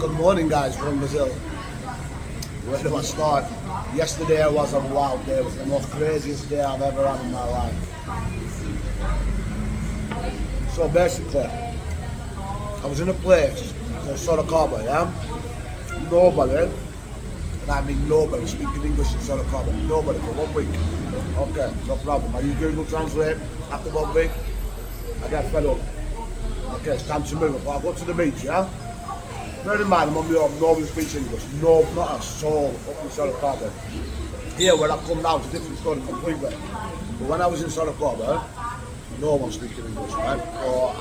Good morning, guys from Brazil. Where do I start? Yesterday was a wild day. It was the most craziest day I've ever had in my life. So basically, I was in a place called Sorocaba, yeah? Nobody, and I mean nobody, speaking English in Sorocaba. Nobody for 1 week. Okay, no problem. I use Google Translate. After 1 week, I get fed up. Okay, it's time to move. I'll go to the beach, yeah? Bear in mind, I'm on my own, nobody speaks English. No, not a soul up in Sorocaba. Here, where I've come down, it's a different story completely. But when I was in Sorocaba, no one speaking English, right? So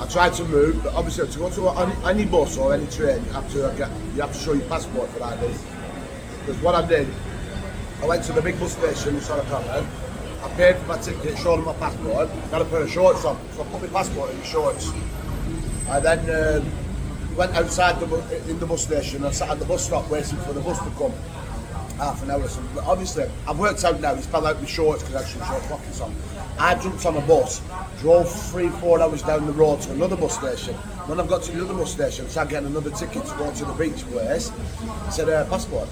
I tried to move, but obviously to go to any bus or any train, you have to show your passport for ID. Because what I did, I went to the big bus station in Sorocaba. I paid for my ticket, showed them my passport, got a pair of shorts on, so I put my passport in the shorts. I then went outside in the bus station and sat at the bus stop waiting for the bus to come. Half an hour or something. But obviously, I've worked out now, he's fell out my shorts because I had some short pockets on. I jumped on a bus, drove 3-4 hours down the road to another bus station. When I've got to the other bus station, I started getting another ticket to go to the beach place. I said, passport.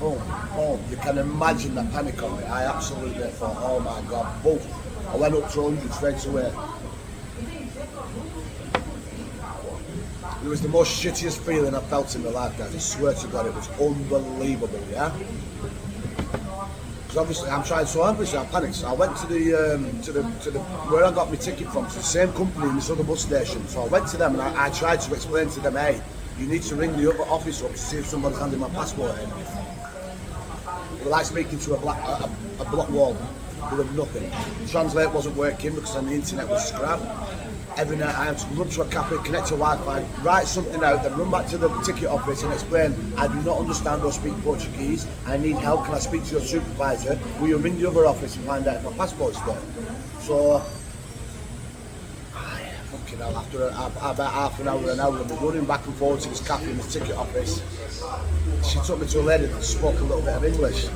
Oh, you can imagine the panic on me. I absolutely thought, oh my God, boom. I went up to 100 straight away. It was the most shittiest feeling I've felt in my life, guys. I swear to God, it was unbelievable, yeah? Because obviously I'm trying, so obviously I panicked. So I went to the where I got my ticket from, to the same company in this other bus station. So I went to them and I tried to explain to them, hey, you need to ring the other office up to see if somebody's handing my passport in. It was like speaking to a block wall. There was nothing. The translate wasn't working because on the internet was scrap. Every night I had to run to a cafe, connect to Wi-Fi, write something out, then run back to the ticket office and explain, I do not understand or speak Portuguese, I need help, can I speak to your supervisor? Will you ring the other office and find out if my passport's there? So, fucking hell, after about half an hour, of me running back and forward to this cafe in the ticket office, she took me to a lady that spoke a little bit of English.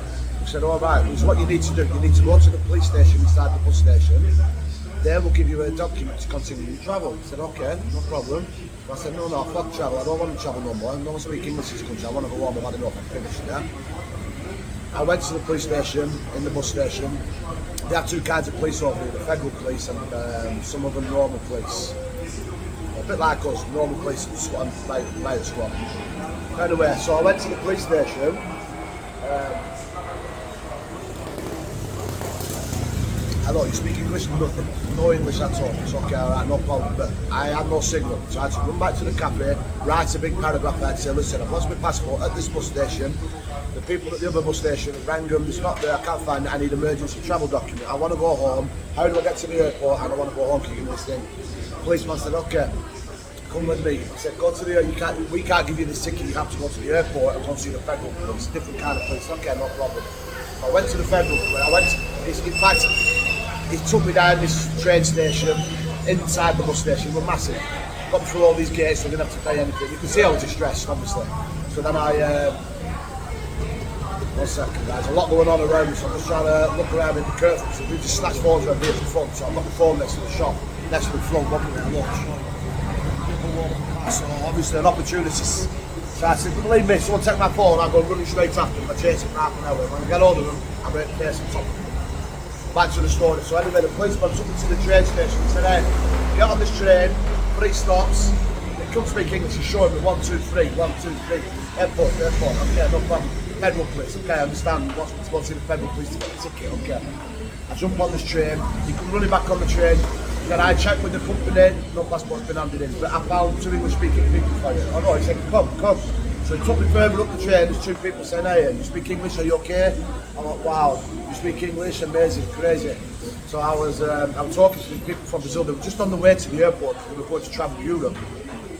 She said, all right, this is what you need to do, you need to go to the police station inside the bus station. They will give you a document to continue your travel. I said, okay, no problem. But I said, no, fuck travel, I don't want to travel no more. I don't want to speak English in this country, I want to go home, I've had enough, I'm finished, yeah? I went to the police station, in the bus station. They have two kinds of police over here, the federal police and some of them normal police. A bit like us, normal police and riot squad. Anyway, so I went to the police station. Hello, you speak English? Nothing. No English at all. It's okay, alright, no problem. But I had no signal. So I had to run back to the cafe, write a big paragraph and say, listen, I've lost my passport at this bus station. The people at the other bus station rang them, it's not there, I can't find it, I need emergency travel document. I want to go home. How do I get to the airport? And I want to go home, can you give me this thing? The policeman said, okay, come with me. I said, go to the we can't give you this ticket, you have to go to the airport and go see the federal police, different kind of police. Okay, no problem. I went to the federal police, in fact, he took me down this train station, inside the bus station, we're massive. Got through all these gates, so I didn't have to pay anything. You can see I was distressed, obviously. So then one second guys, a lot going on around me, so I'm just trying to look around in the curtain. So we just snatched phones around here at the front, so I've got the phone next to the shop, next to the front, looking at lunch. So obviously an opportunity. So I said, believe me, someone take my phone, I'll go running straight after them, I chase them for half an hour. When I get hold of them, I'm ready to face on top of them. Back to the story. So anyway, the policeman took me to the train station and said, hey, get on this train, 3 stops. They couldn't speak English, he's showing me 1, 2, 3, 1, 2, 3. Airport, okay, no problem. Federal police, okay, I understand. He wants me to go see the federal police to get the ticket, okay. I jump on this train, he come running back on the train. Then I checked with the company, no passport's been handed in, but I found 2 English speaking people for you. Oh no, he said, come. So he took me further up the train, there's 2 people saying, hey, you speak English, are you okay? I'm like, wow, you speak English, amazing, crazy. So I was talking to these people from Brazil, they were just on the way to the airport, they were going to travel Europe.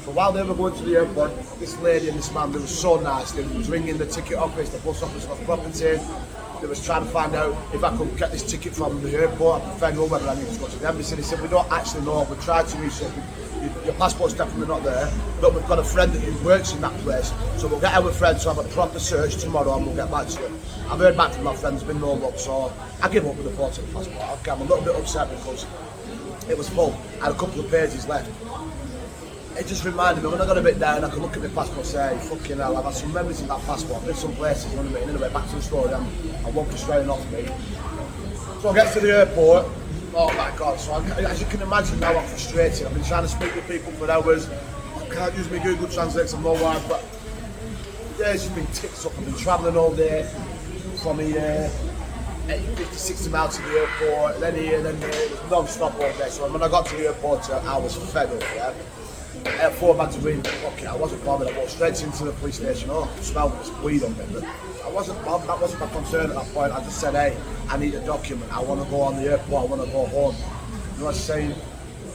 So while they were going to the airport, this lady and this man, they were so nice, they was ringing the ticket office, the bus office was property. They was trying to find out if I could get this ticket from the airport, the federal, whether I need to go to the embassy. They said, we don't actually know, we tried to research, your passport's definitely not there, but we've got a friend who works in that place, so we'll get our friend to have a proper search tomorrow and we'll get back to you. I've heard back from my friend, there's been no luck, so I give up with the photo passport. Okay, I'm a little bit upset because it was full, I had a couple of pages left. it just reminded me when I got a bit down, I could look at my passport and say, fucking hell, I've had some memories in that passport. I've been some places, you know what I mean? Anyway, back to the story, I'm walking straight off me. So I get to the airport, oh my God, so as you can imagine now I'm frustrated. I've been trying to speak with people for hours. I can't use my Google Translate, I'm no wife, but the days have been ticked up. I've been travelling all day from here, 50, 60 miles to the airport, then here, then there, it was non-stop all day. So when I got to the airport, I was fed up, yeah. I had 4 bags of weed in my pocket. I wasn't bothered. I walked straight into the police station. Oh, I could smell this weed on me. But I wasn't bothered. That wasn't my concern at that point. I just said, hey, I need a document. I want to go on the airport. I want to go home. You know what I'm saying?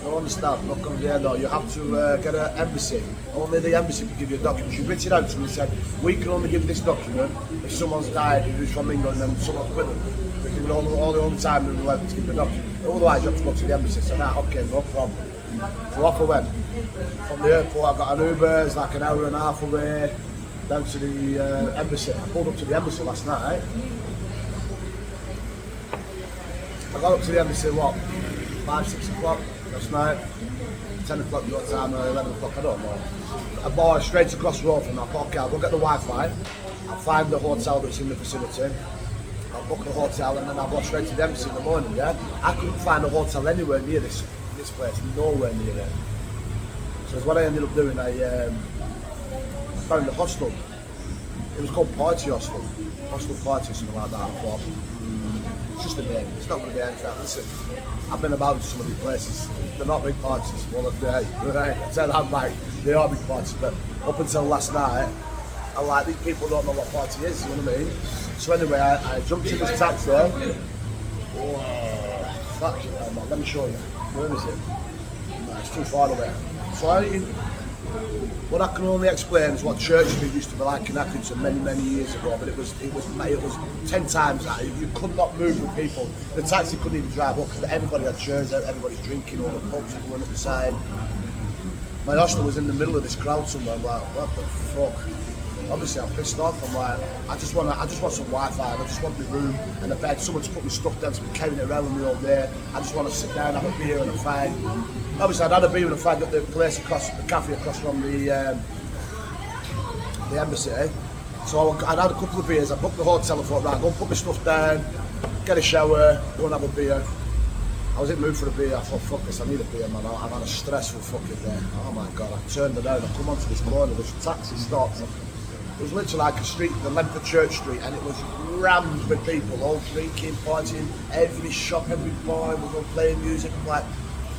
I don't understand. Not going there, no. You have to get an embassy. Only the embassy can give you a document. She wrote it out to me and said, we can only give this document if someone's died who's from England and someone's with them. We give it all the only time we're allowed to give the document. Otherwise, you have to go to the embassy. So, okay, no problem. So off I went. From the airport, I got an Uber, it's like an hour and a half away, down to the embassy. I pulled up to the embassy last night. I got up to the embassy, what, 5, 6 o'clock last night, 10 o'clock your time, or 11 o'clock, I don't know. I bought straight across the road from that. I thought, okay, I'll go get the Wi-Fi, I'll find the hotel that's in the vicinity, I'll book the hotel, and then I'll go straight to the embassy in the morning, yeah? I couldn't find a hotel anywhere near this place, nowhere near it. So what I ended up doing, I found a hostel. It was called Party Hostel. Hostel Party, something like that. I thought, it's just a name, it's not going to be anything. Listen, I've been about to some of these places. They're not big parties. Well, right, I tell that back, they are big parties, but up until last night, I like, these people don't know what party is, you know what I mean? So anyway, I jumped in this taxi. Oh, fuck it, man, let me show you. Where is it? No, it's too far away. So what I can only explain is what Church Street used to be like in Accrington many years ago, but it was 10 times that. You could not move with people. The taxi couldn't even drive up because everybody had chairs out, everybody's drinking, all the pubs were going up the side. My hostel was in the middle of this crowd somewhere. I'm like, what the fuck? Obviously I'm pissed off. I'm like, I just want some Wi-Fi. I just want my room and a bed. Someone to put my stuff down to be carrying it around with me all day. I just want to sit down, have a beer and a fag. Obviously I'd had a beer and a fag at the place across, the cafe across from the embassy. So I'd had a couple of beers. I booked the hotel and thought, right, go and put my stuff down, get a shower, go and have a beer. I was in the mood for a beer. I thought, fuck this, I need a beer, man. I've had a stressful fucking day. Oh my God, I turned around, I come onto this corner, this taxi stopped. It was literally like a street, the length of Church Street, and it was rammed with people, all drinking, partying, every shop, every bar, was all playing music. I'm like,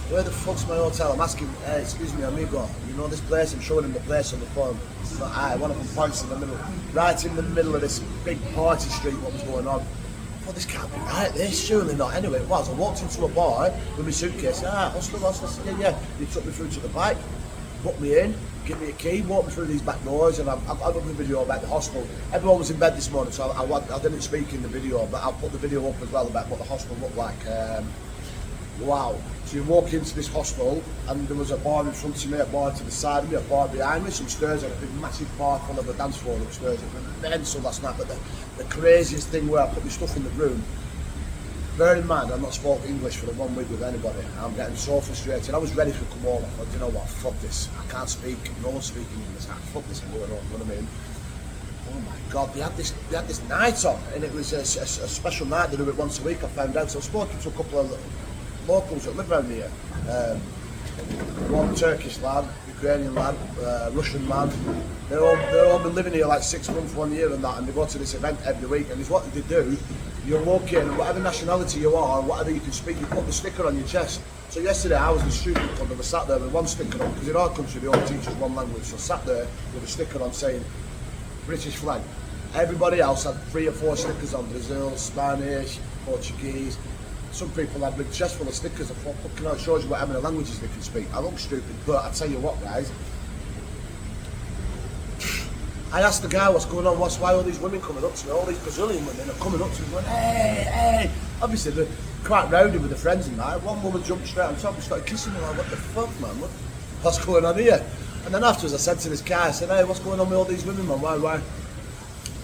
where the fuck's my hotel? I'm asking, hey, excuse me, amigo, you know this place? I'm showing him the place on the phone. It's not, one of them points in the middle, right in the middle of this big party street, what was going on. I thought, this can't be right, this, surely not. Anyway, it was. I walked into a bar with my suitcase, hostel, yeah. He took me through to the bike, put me in, give me a key, walk me through these back doors, and I've got the video about the hostel. Everyone was in bed this morning, so I didn't speak in the video, but I'll put the video up as well about what the hostel looked like. Wow. So you walk into this hostel, and there was a bar in front of me, a bar to the side of me, a bar behind me, some stairs, and a big massive bar full of a dance floor upstairs. It was mental last night, but the craziest thing where I put my stuff in the room, bear in mind, I've not spoken English for 1 week with anybody. I'm getting so frustrated. I was ready to come home. I thought, you know what, fuck this. I can't speak, no one's speaking English. Fuck this, I'm going home, you know what I mean? Oh my God, they had this night on, and it was a special night. They do it once a week, I found out. So I've spoken to a couple of locals that live around here. One Turkish lad, Ukrainian lad, Russian lad. They're all been living here like 6 months, 1 year and that, and they go to this event every week, and it's what they do. You walk in, and whatever nationality you are, whatever you can speak, you put the sticker on your chest. So yesterday I was in a student club and I sat there with one sticker on, because in our country they all teach us one language, so I sat there with a sticker on saying British flag. Everybody else had 3 or 4 stickers on, Brazil, Spanish, Portuguese. Some people had a big chest full of stickers. I thought, fucking hell, it shows you what how many languages they can speak. I look stupid, but I tell you what, guys. I asked the guy what's going on, why all these women coming up to me, all these Brazilian women are coming up to me going, hey. Obviously they're quite rowdy with their friends and that. One woman jumped straight on top and started kissing me like, what the fuck, man, what's going on here? And then afterwards I said to this guy, I said, hey, what's going on with all these women, man, why?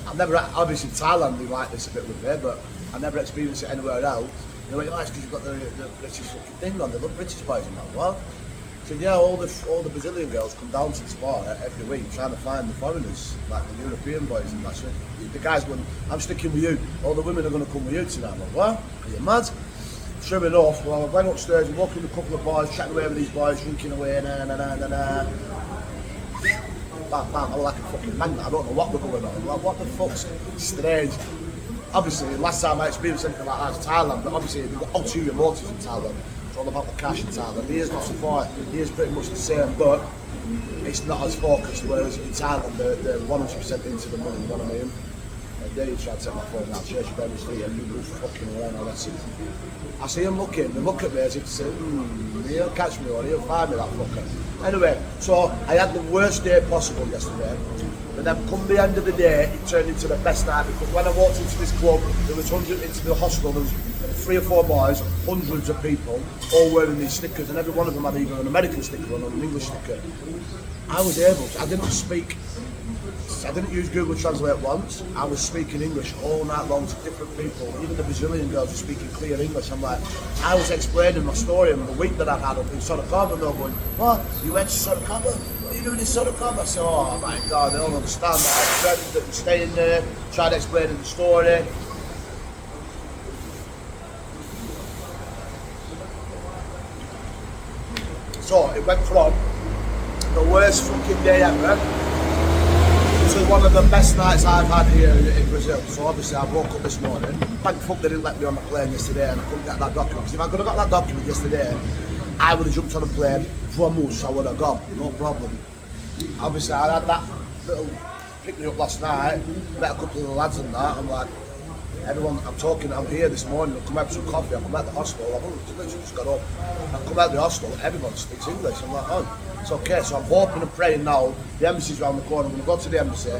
I've never, obviously Thailand they like this a bit with me, but I never experienced it anywhere else. You know, it's because you've got the British fucking thing on, they love British boys and that, well. So yeah, all the Brazilian girls come down to the spot every week trying to find the foreigners, like the European boys and that. So the guys going, I'm sticking with you. All the women are going to come with you tonight. I'm like, what? Are you mad? Sure enough, well, I went upstairs and walked with a couple of boys, chatting away with these boys, drinking away, Bam, bam, I'm like a fucking magnet. I don't know what was going on. I'm like, what the fuck's strange? Obviously, last time I experienced something like that was Thailand, but obviously they've got ulterior motives in Thailand. It's all about the cash in Thailand. He is not so far. He is pretty much the same, but it's not as focused. Whereas in Thailand, they're 100% into the money. You know what I mean? And there you try to take my phone out, chase your baby street, and you move fucking around. All that's it. I see him looking. They look at me as if to say, he'll catch me or he'll find me, that fucker. Anyway, so I had the worst day possible yesterday. But then come the end of the day, it turned into the best night, because when I walked into this club, there was into the hostel, there was 3 or 4 boys, hundreds of people, all wearing these stickers, and every one of them had either an American sticker or an English sticker. I was able to, I didn't use Google Translate once. I was speaking English all night long to different people. Even the Brazilian girls were speaking clear English. I'm like, I was explaining my story and the week that I've had up in Sorocaba, and they're going, what? You went to Sorocaba? What are you doing in Sorocaba? I said, oh my God, they don't understand that. I had friends that were staying there, tried explaining the story. So it went from the worst fucking day ever to one of the best nights I've had here in Brazil. So obviously I woke up this morning. Thank fuck they didn't let me on the plane yesterday and I couldn't get that document. Because if I could have got that document yesterday, I would have jumped on a plane, Vamos, I would have gone, no problem. Obviously I had that little pick me up last night, met a couple of the lads and that. I'm like, everyone, I'm here this morning, I've come out for some coffee, I've come out the hostel, I've literally just got up, I've come out the hostel, everyone speaks English. I'm like, oh, it's okay. So I'm hoping and praying now, the embassy's around the corner, I'm going to go to the embassy,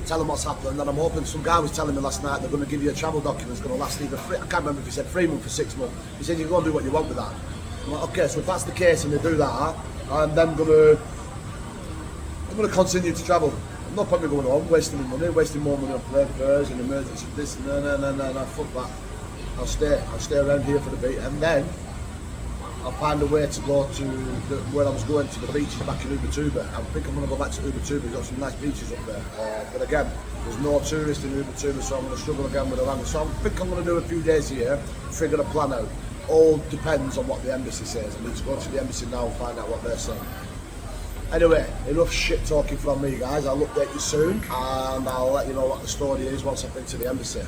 tell them what's happened, and I'm hoping, some guy was telling me last night they're going to give you a travel document that's going to last either I can't remember if he said 3 months or 6 months. He said you can go and do what you want with that. I'm like, okay, so if that's the case and they do that, I'm then going to continue to travel. No point me going home, wasting money, wasting more money on plane fares and emergency this and no, fuck that. I'll stay around here for the beat, and then I'll find a way to go to where I was going to the beaches back in Ubatuba. I think I'm going to go back to Ubatuba, we've got some nice beaches up there. But again, there's no tourists in Ubatuba, so I'm going to struggle again with the language. So I think I'm going to do a few days here, figure a plan out. All depends on what the embassy says. I need to go to the embassy now and find out what they're saying. Anyway, enough shit talking from me, guys. I'll update you soon and I'll let you know what the story is once I've been to the embassy.